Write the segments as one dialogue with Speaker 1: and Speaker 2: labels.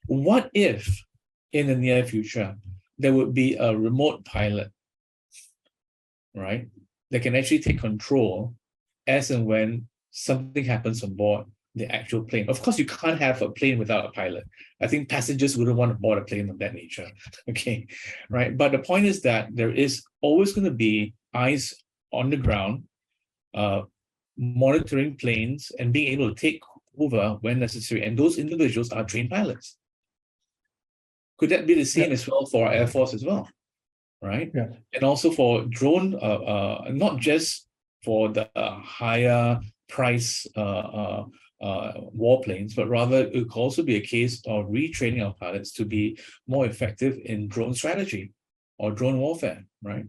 Speaker 1: What if in the near future there would be a remote pilot, right, that can actually take control as and when something happens on board the actual plane? Of course, you can't have a plane without a pilot. I think passengers wouldn't want to board a plane of that nature. Okay, right? But the point is that there is always going to be eyes on the ground, monitoring planes and being able to take over when necessary. And those individuals are trained pilots. Could that be the same as well for our Air Force as well? Right?
Speaker 2: Yeah.
Speaker 1: And also for drone, not just for the higher price warplanes, but rather it could also be a case of retraining our pilots to be more effective in drone strategy or drone warfare, right?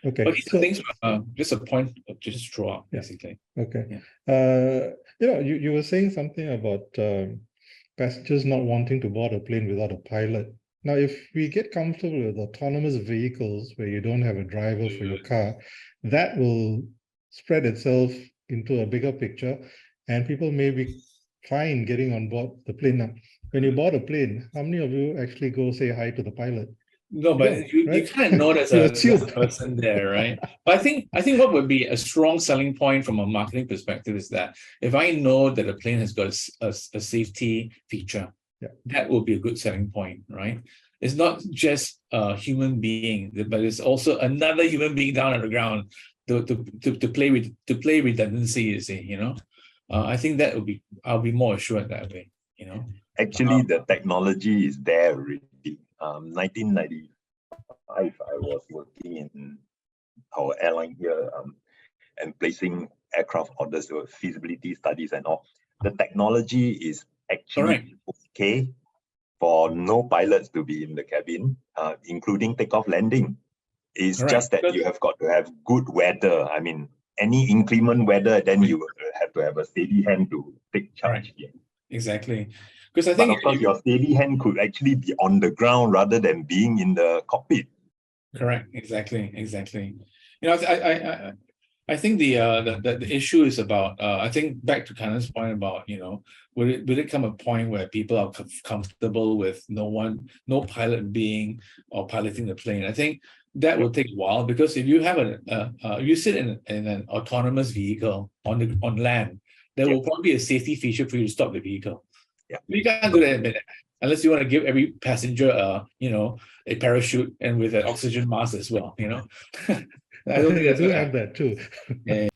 Speaker 2: Okay.
Speaker 1: But these are things, just a point to just throw out, basically.
Speaker 2: Okay.
Speaker 1: Yeah.
Speaker 2: You were saying something about passengers not wanting to board a plane without a pilot. Now, if we get comfortable with autonomous vehicles where you don't have a driver for your car, that will spread itself into a bigger picture, and people may be fine getting on board the plane. Now, when you board a plane, how many of you actually go say hi to the pilot?
Speaker 1: No, but you kind of know there's a person there, right? But I think what would be a strong selling point from a marketing perspective is that if I know that a plane has got a safety feature, that will be a good selling point, right? It's not just a human being, but it's also another human being down on the ground to play redundancy. You see, I think that I'll be more assured that way.
Speaker 3: Actually, the technology is there already. 1995, I was working in our airline here and placing aircraft orders with feasibility studies and all. The technology is actually okay for no pilots to be in the cabin, including takeoff landing. It's just that you have got to have good weather. I mean, any inclement weather, then you have to have a steady hand to take charge. Yeah.
Speaker 1: Exactly. Because I think,
Speaker 3: of course, your steady hand could actually be on the ground rather than being in the cockpit.
Speaker 1: Correct. Exactly. I think the issue is about. I think back to Kanan's point about will it come a point where people are comfortable with no pilot being or piloting the plane? I think that will take a while, because if you have you sit in an autonomous vehicle on land, there will probably be a safety feature for you to stop the vehicle.
Speaker 3: Yeah.
Speaker 1: You can't do that in a minute, unless you want to give every passenger a parachute and with an oxygen mask as well. I don't think that's
Speaker 2: do have that too.
Speaker 1: Yeah.